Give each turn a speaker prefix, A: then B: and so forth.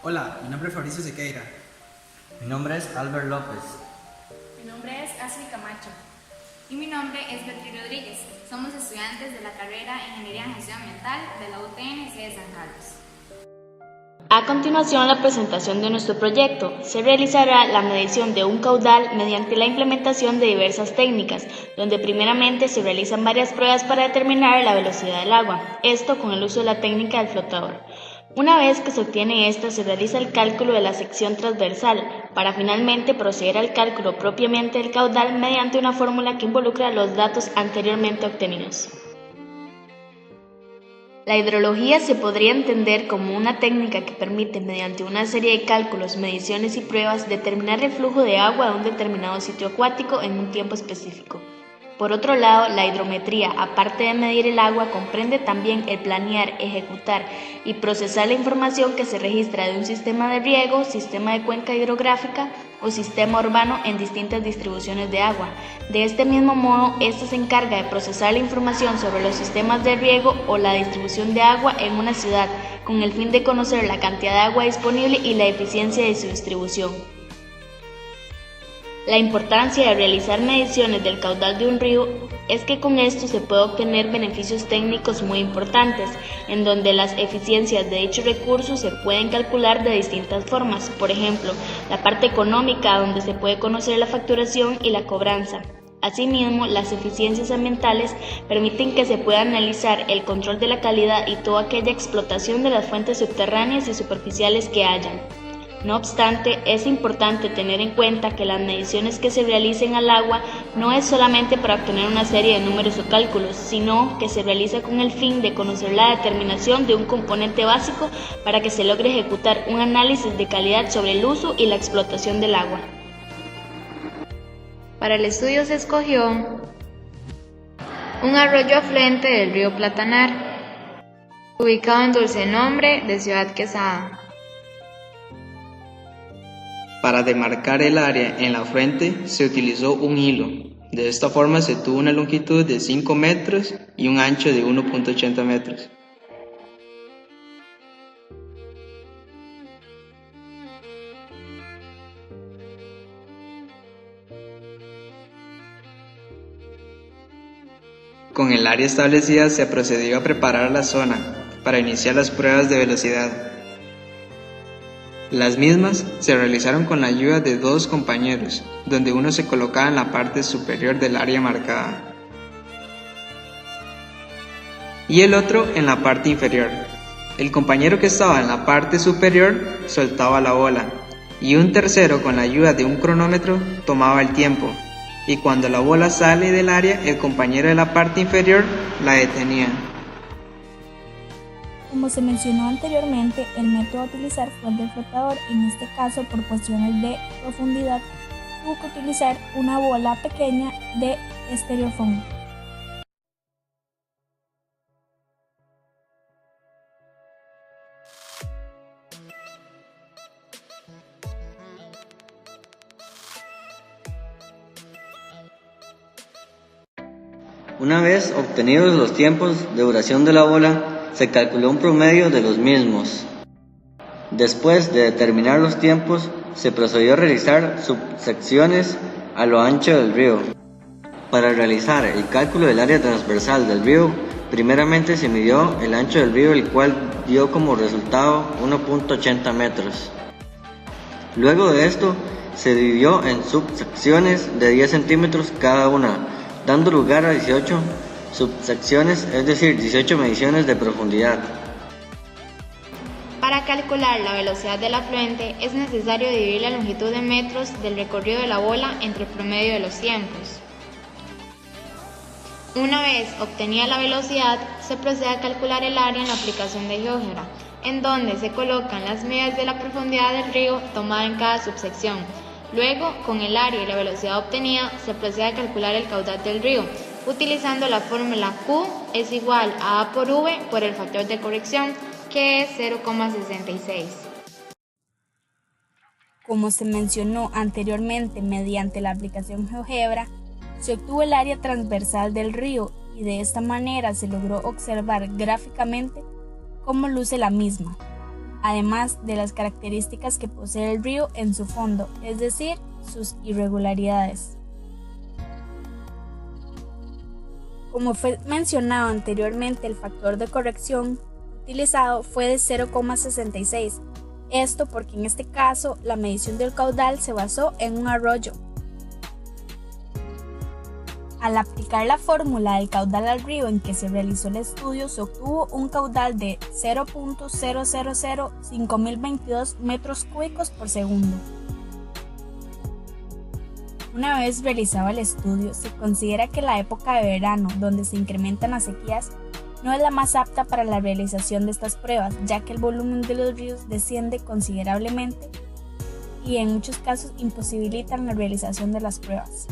A: Hola, mi nombre es Fabricio Sequeira.
B: Mi nombre es Albert López.
C: Mi nombre es Ashley Camacho. Y mi nombre es Beatriz Rodríguez. Somos estudiantes de la carrera Ingeniería en Gestión Ambiental de la UTNC de San Carlos.
D: A continuación, la presentación de nuestro proyecto. Se realizará la medición de un caudal mediante la implementación de diversas técnicas, donde primeramente se realizan varias pruebas para determinar la velocidad del agua, esto con el uso de la técnica del flotador. Una vez que se obtiene esta, se realiza el cálculo de la sección transversal, para finalmente proceder al cálculo propiamente del caudal mediante una fórmula que involucra los datos anteriormente obtenidos. La hidrología se podría entender como una técnica que permite, mediante una serie de cálculos, mediciones y pruebas, determinar el flujo de agua de un determinado sitio acuático en un tiempo específico. Por otro lado, la hidrometría, aparte de medir el agua, comprende también el planear, ejecutar y procesar la información que se registra de un sistema de riego, sistema de cuenca hidrográfica o sistema urbano en distintas distribuciones de agua. De este mismo modo, esta se encarga de procesar la información sobre los sistemas de riego o la distribución de agua en una ciudad, con el fin de conocer la cantidad de agua disponible y la eficiencia de su distribución. La importancia de realizar mediciones del caudal de un río es que con esto se puede obtener beneficios técnicos muy importantes, en donde las eficiencias de dichos recursos se pueden calcular de distintas formas, por ejemplo, la parte económica, donde se puede conocer la facturación y la cobranza. Asimismo, las eficiencias ambientales permiten que se pueda analizar el control de la calidad y toda aquella explotación de las fuentes subterráneas y superficiales que hayan. No obstante, es importante tener en cuenta que las mediciones que se realicen al agua no es solamente para obtener una serie de números o cálculos, sino que se realiza con el fin de conocer la determinación de un componente básico para que se logre ejecutar un análisis de calidad sobre el uso y la explotación del agua.
C: Para el estudio se escogió un arroyo afluente del río Platanar, ubicado en Dulce Nombre de Ciudad Quesada.
E: Para demarcar el área en la fuente se utilizó un hilo. De esta forma se tuvo una longitud de 5 metros y un ancho de 1.80 metros. Con el área establecida se procedió a preparar la zona para iniciar las pruebas de velocidad. Las mismas se realizaron con la ayuda de dos compañeros, donde uno se colocaba en la parte superior del área marcada y el otro en la parte inferior. El compañero que estaba en la parte superior soltaba la bola y un tercero, con la ayuda de un cronómetro, tomaba el tiempo, y cuando la bola sale del área, el compañero de la parte inferior la detenía.
F: Como se mencionó anteriormente, el método a utilizar fue el del flotador. En este caso, por cuestiones de profundidad, tuvo que utilizar una bola pequeña de estereofón.
B: Una vez obtenidos los tiempos de duración de la bola, se calculó un promedio de los mismos. Después de determinar los tiempos, se procedió a realizar subsecciones a lo ancho del río. Para realizar el cálculo del área transversal del río, primeramente se midió el ancho del río, el cual dio como resultado 1.80 metros. Luego de esto, se dividió en subsecciones de 10 centímetros cada una, dando lugar a 18 subsecciones, es decir, 18 mediciones de profundidad.
C: Para calcular la velocidad del afluente es necesario dividir la longitud de metros del recorrido de la bola entre el promedio de los tiempos. Una vez obtenida la velocidad, se procede a calcular el área en la aplicación de GeoGebra, en donde se colocan las medidas de la profundidad del río tomada en cada subsección. Luego, con el área y la velocidad obtenida, se procede a calcular el caudal del río, utilizando la fórmula Q es igual a A por V por el factor de corrección, que es 0,66.
F: Como se mencionó anteriormente, mediante la aplicación GeoGebra, se obtuvo el área transversal del río y de esta manera se logró observar gráficamente cómo luce la misma. además de las características que posee el río en su fondo, es decir, sus irregularidades. Como fue mencionado anteriormente, el factor de corrección utilizado fue de 0,66. Esto porque en este caso la medición del caudal se basó en un arroyo. Al aplicar la fórmula del caudal al río en que se realizó el estudio, se obtuvo un caudal de 0.0005.022 metros cúbicos por segundo. Una vez realizado el estudio, se considera que la época de verano, donde se incrementan las sequías, no es la más apta para la realización de estas pruebas, ya que el volumen de los ríos desciende considerablemente y en muchos casos imposibilitan la realización de las pruebas.